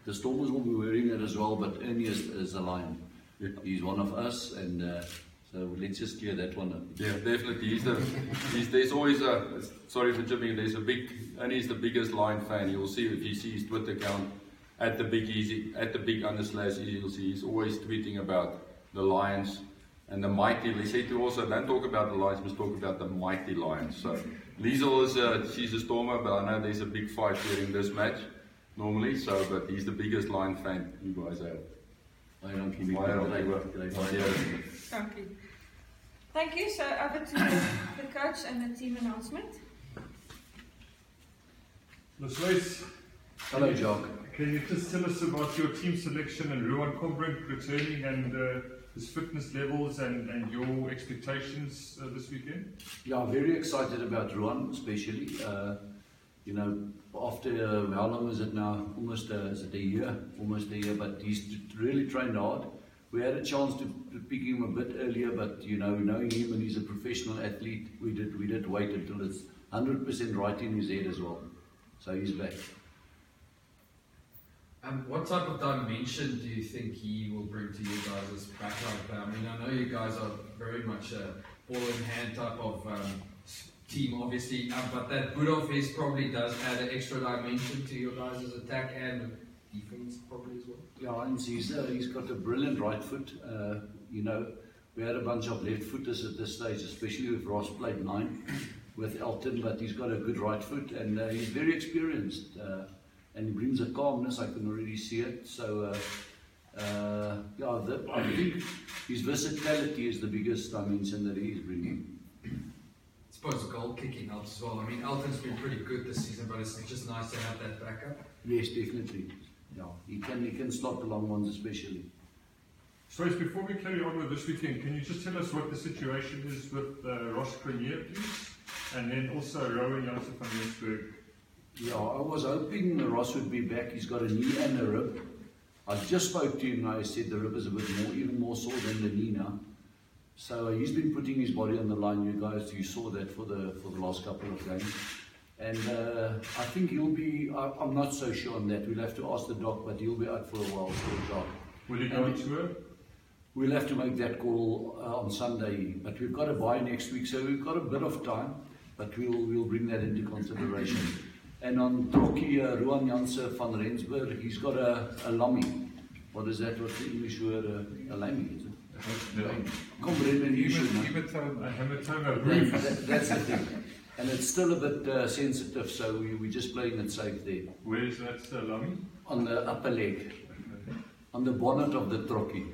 The Stormers will be wearing it as well, but Ernie is a Lion. He's one of us, and so let's just clear that one up. Yeah, definitely. There's always a, sorry for jumping, there's a big, Ernie's the biggest Lion fan. You'll see if you see his Twitter account at the big _easy, you'll see he's always tweeting about the Lions and the mighty. He said to also, don't talk about the Lions, must talk about the mighty Lions. So Liesel is she's a Stormer, but I know there's a big fight during this match normally. So, but he's the biggest Lion fan you guys have. Thank you. Thank you. So over to the coach and the team announcement. Swys, hello, Jock. Can you just tell us about your team selection and Ruan Combrink returning and his fitness levels and your expectations this weekend? Yeah, very excited about Ruan, especially. You know, after how long is it now? Almost is it a year? Almost a year. But he's really trained hard. We had a chance to pick him a bit earlier, but you know, knowing him and he's a professional athlete, we did wait until it's 100% right in his head as well. So he's back. What type of dimension do you think he will bring to you guys' backline play? I mean, I know you guys are very much a ball-in-hand type of team, obviously, but that Budov probably does add an extra dimension to your guys' attack and defense, probably as well. Yeah, and he's got a brilliant right foot. You know, we had a bunch of left footers at this stage, especially with Ross played 9 with Elton, but he's got a good right foot and he's very experienced. And he brings a calmness, I can already see it. So, yeah, I think his versatility is the biggest dimension that he is bringing. I suppose goal kicking helps as well. I mean, Elton's been pretty good this season, but it's just nice to have that backup. Yes, definitely. Yeah, he can slot the long ones especially. So, before we carry on with this weekend, can you just tell us what the situation is with Ross Cronier, please? And then also Rowan Janssen van Rensburg. Yeah, I was hoping Ross would be back. He's got a knee and a rib. I just spoke to him and I said the rib is a bit more, even more sore than the knee now. So he's been putting his body on the line. You saw that for the last couple of games. And I think he'll be, I'm not so sure on that. We'll have to ask the doc, but he'll be out for a while. Will he go on tour? We'll have to make that call on Sunday. But we've got a bye next week, so we've got a bit of time. But we'll bring that into consideration. And on Trokkie, Ruan Janssen van Rensburg, he's got a lammy. What is that? What's the English word? A lammy, is it? Hematoma. That's the thing. And it's still a bit sensitive, so we're just playing it safe there. Where is that lammy? On the upper leg. On the bonnet of the Trokkie.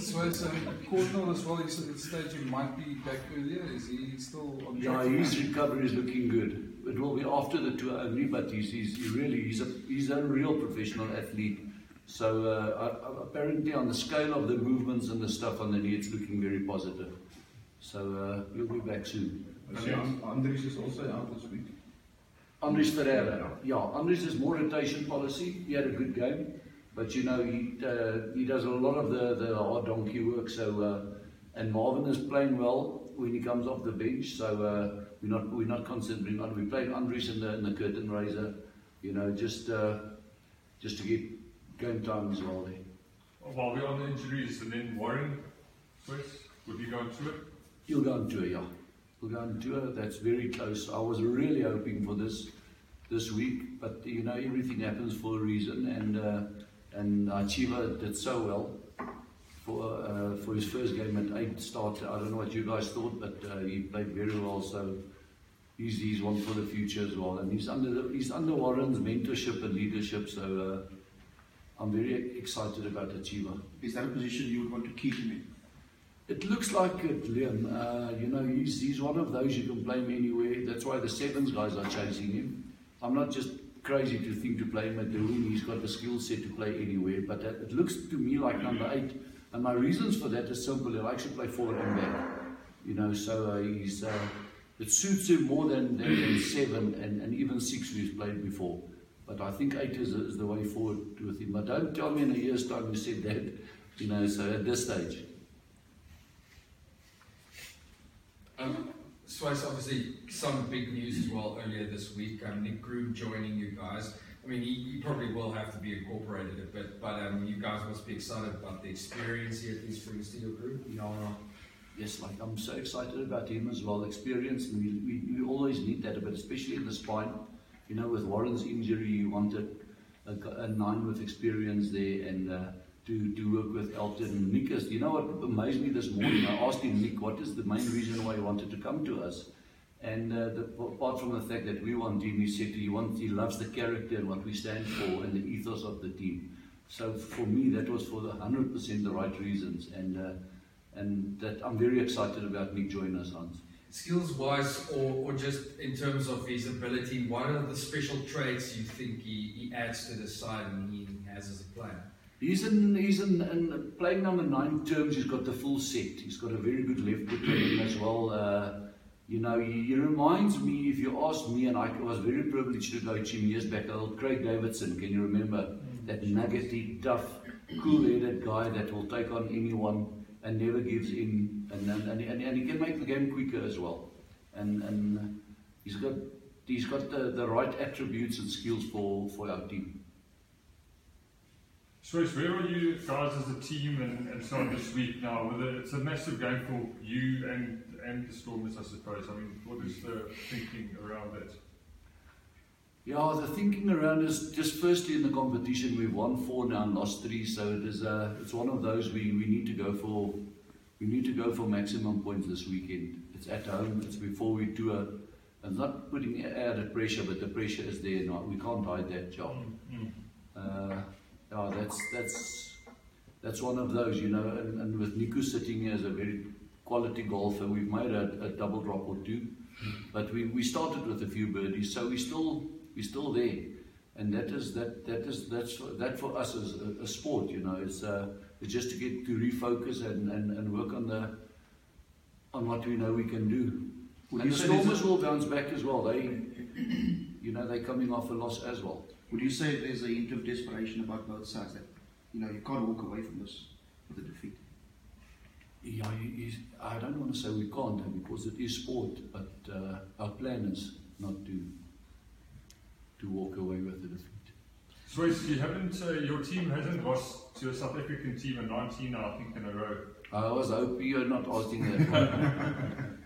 So it's Cordnell as well. He's at the stage he might be back earlier. Is he still on track? Yeah, his recovery is looking good. It will be after the tour only, but he's a real professional athlete. So apparently on the scale of the movements and the stuff on the knee, it's looking very positive. So he'll be back soon. Andries is also out this week. Andries Ferreira. Yeah, Andries is more rotation policy. He had a good game. But you know, he does a lot of the hard donkey work. So and Marvin is playing well when he comes off the bench. So we're not considering on. We're playing Andries in the curtain raiser. You know, just to get game time as well there. While we're on the injuries, and then Warren, first, would he go on tour? He'll go on tour, yeah. He'll go on tour. That's very close. I was really hoping for this week, but you know, everything happens for a reason, and Chiva did so well for his first game at 8 start. I don't know what you guys thought, but he played very well. So he's one for the future as well, and he's under Warren's mentorship and leadership. So I'm very excited about Chiva. Is that a position you would want to keep him in? It looks like it, Liam. You know, he's one of those you can play him anywhere. That's why the sevens guys are chasing him. I'm not just crazy to think to play him at the wing. He's got the skill set to play anywhere, but it looks to me like number 8. And my reasons for that is simple. He likes to play forward and back. You know, so it suits him more than 7 and even 6 we've played before. But I think 8 is the way forward with him. But don't tell me in a year's time you said that. You know, so at this stage. Swys, obviously some big news as well earlier this week. Nick Groom joining you guys. probably will have to be incorporated a bit, but you guys must be excited about the experience he at least brings to your group. Yeah, yes, like I'm so excited about him as well. Experience, and we always need that, but especially in the spine. You know, with Warren's injury, you wanted a 9 with experience there, and to work with Elton and Nick. You know what amazed me this morning? I asked him, Nick, what is the main reason why he wanted to come to us? And apart from the fact that we want him, he said he loves the character and what we stand for and the ethos of the team. So for me, that was for the 100% the right reasons, and that I'm very excited about Nick joining us, Hans. Skills-wise, or just in terms of his ability, what are the special traits you think he adds to the side and he has as a player? He's in playing number 9 terms. He's got the full set. He's got a very good left foot in him as well. You know, he reminds me, if you ask me, and I was very privileged to coach him years back, old Craig Davidson, can you remember? That nuggety, tough, cool-headed guy that will take on anyone and never gives in, and he can make the game quicker as well. And he's got the right attributes and skills for our team. Swys, where are you guys as a team and so on this week now? It's a massive game for you and the Stormers, I suppose. I mean, what is the thinking around that? Yeah, the thinking around is just firstly in the competition we've won 4 now and lost 3, so it's one of those we need to go for maximum points this weekend. It's at home, it's before we tour. It's not putting added pressure, but the pressure is there now. We can't hide that job. Yeah, that's one of those, you know, and with Nico sitting here as a very quality golfer, we've made a double drop or 2, but we started with a few birdies, so we're still there, and that for us is a sport, you know. It's just to get to refocus and work on what we know we can do. And the Stormers will bounce back as well. They're coming off a loss as well. Would you say there's a hint of desperation about both sides that, you know, you can't walk away from this with a defeat? Yeah, I don't want to say we can't, because it is sport, but our plan is not to walk away with a defeat. Swys, your team hasn't lost to a South African team in 19 now, I think, in a row. I was hoping you're not asking that one.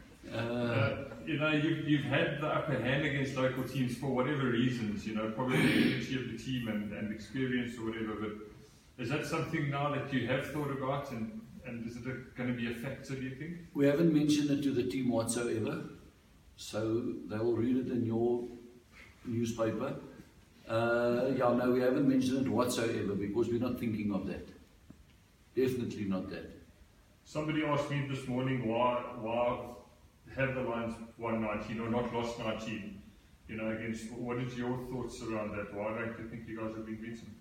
You know, you've had the upper hand against local teams for whatever reasons, you know, probably the energy of the team and experience or whatever, but is that something now that you have thought about, and is it going to be a factor, do you think? We haven't mentioned it to the team whatsoever, so they will read it in your newspaper. No, we haven't mentioned it whatsoever because we're not thinking of that. Definitely not that. Somebody asked me this morning why have the Lions won 19 or not lost 19? You know, against, what is your thoughts around that? Why don't you think you guys have been beaten?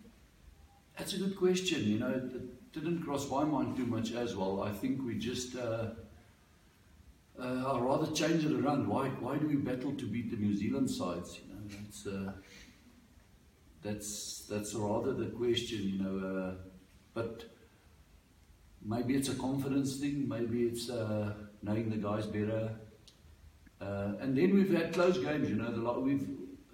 That's a good question. You know, it didn't cross my mind too much as well. I think we just, I'd rather change it around. Why do we battle to beat the New Zealand sides? You know, that's rather the question. You know, but maybe it's a confidence thing. Maybe it's knowing the guys better. And then we've had close games. You know,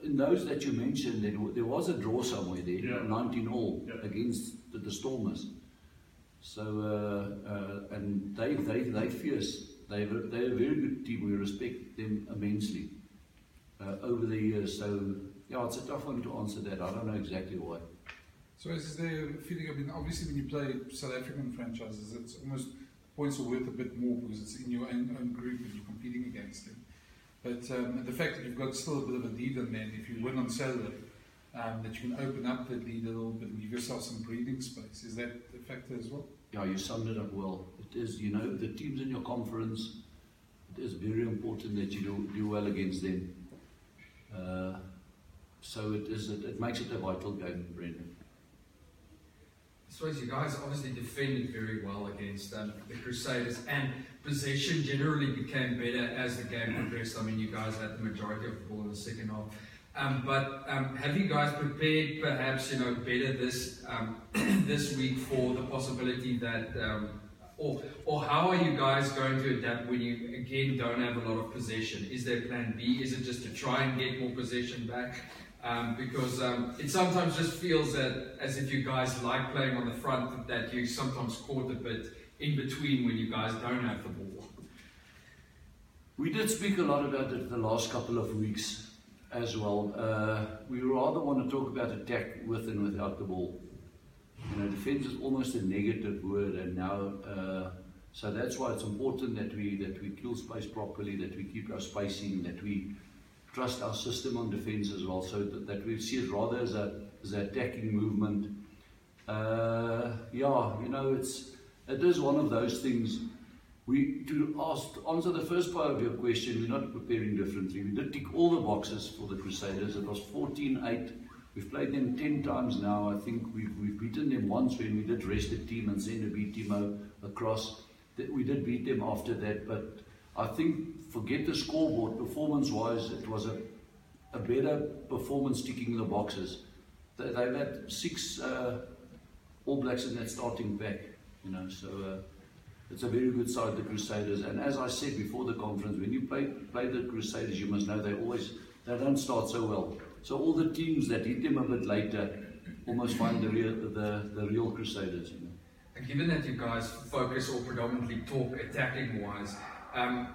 in those that you mentioned, there was a draw somewhere there, yeah. 19-all against the Stormers. So and they fierce. They're a very good team. We respect them immensely over the years. So yeah, it's a tough one to answer that. I don't know exactly why. So is there a feeling? I mean, obviously when you play South African franchises, it's almost points are worth a bit more because it's in your own group and you're competing against them. But the fact that you've got still a bit of a lead on them, if you win on Saturday, that you can open up that lead a little bit and give yourself some breathing space. Is that a factor as well? Yeah, you summed it up well. It is, you know, the teams in your conference, it is very important that you do well against them. So it makes it a vital game, Brendan. I suppose you guys obviously defended very well against the Crusaders, and possession generally became better as the game progressed. I mean, you guys had the majority of the ball in the second half. But have you guys prepared perhaps, you know, better this this week for the possibility that, or how are you guys going to adapt when you again don't have a lot of possession? Is there plan B? Is it just to try and get more possession back? Because it sometimes just feels that as if you guys like playing on the front, that you sometimes caught a bit in between when you guys don't have the ball. We did speak a lot about it the last couple of weeks as well. We rather want to talk about attack with and without the ball. Defence is almost a negative word, and now, so that's why it's important that we kill space properly, that we keep our spacing, that we trust our system on defence as well, so that we see it rather as an attacking movement. It is one of those things. To answer the first part of your question, we're not preparing differently. We did tick all the boxes for the Crusaders. It was 14-8. We've played them 10 times now. I think we've beaten them once when we did rest the team and send a B Timo across. We did beat them after that, but I think, forget the scoreboard, performance-wise, it was a better performance ticking the boxes. They've had 6 All Blacks in that starting pack, so it's a very good side, the Crusaders. And as I said before the conference, when you play the Crusaders, you must know they don't start so well. So all the teams that hit them a bit later almost find the real Crusaders. And given that you guys focus or predominantly talk attacking-wise,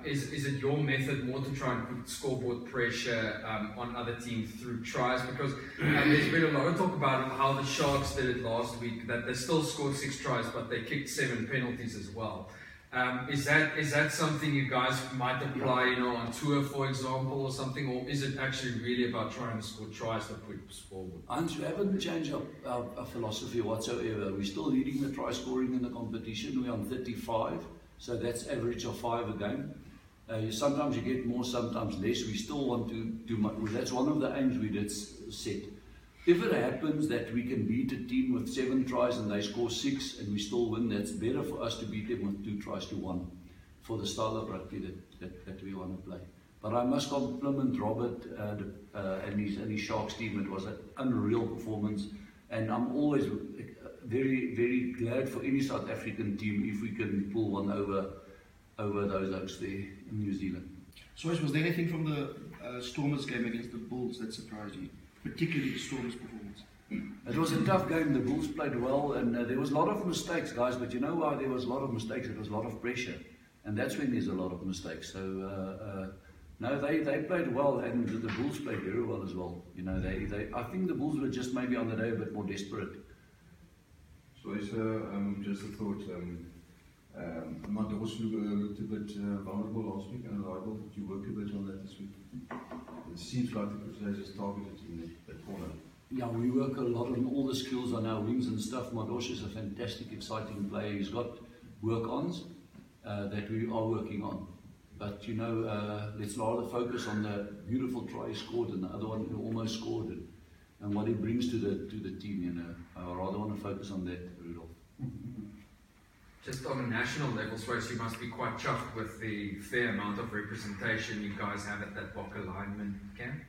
is it your method more to try and put scoreboard pressure on other teams through tries? Because there's been a lot of talk about how the Sharks did it last week, that they still scored 6 tries, but they kicked 7 penalties as well. Is that something you guys might apply, on tour, for example, or something, or is it actually really about trying to score tries to put scoreboard? We haven't changed our philosophy whatsoever. We're still leading the try scoring in the competition. We're on 35. So that's average of 5 a game. Sometimes you get more, sometimes less. We still want to do much. That's one of the aims we did set. If it happens that we can beat a team with 7 tries and they score 6 and we still win, that's better for us to beat them with 2 tries to 1 for the style of rugby that we want to play. But I must compliment Robert and his Sharks team. It was an unreal performance, and I'm always very, very glad for any South African team if we can pull one over those oaks there in New Zealand. So, was there anything from the Stormers game against the Bulls that surprised you, particularly the Stormers' performance? It was a tough game. The Bulls played well, and there was a lot of mistakes, guys. But you know why there was a lot of mistakes? It was a lot of pressure, and that's when there's a lot of mistakes. So no, they played well, and the Bulls played very well as well. I think the Bulls were just maybe on the day a bit more desperate. So, just a thought. Mados looked a bit vulnerable last week and reliable. Did you work a bit on that this week? It seems like the Crusaders targeted in that corner. Yeah, we work a lot on all the skills on our wings and stuff. Mados is a fantastic, exciting player. He's got work-ons that we are working on. But let's rather focus on the beautiful try he scored and the other one who almost scored it, and what he brings to the team. I rather want to focus on that, Rudolph. Just on a national level, Swys, you must be quite chuffed with the fair amount of representation you guys have at that Bokke lineman camp.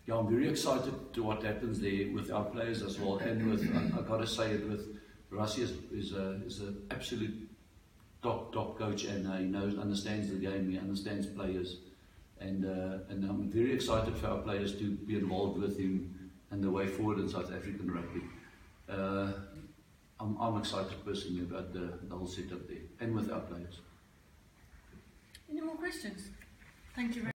Yeah, I'm very excited to what happens there with our players as well, and with I've got to say it, with Rassie is an absolute top coach, and he understands the game, he understands players, and I'm very excited for our players to be involved with him and the way forward in South African rugby. I'm excited personally about the whole setup there and with our players. Any more questions? Thank you very much.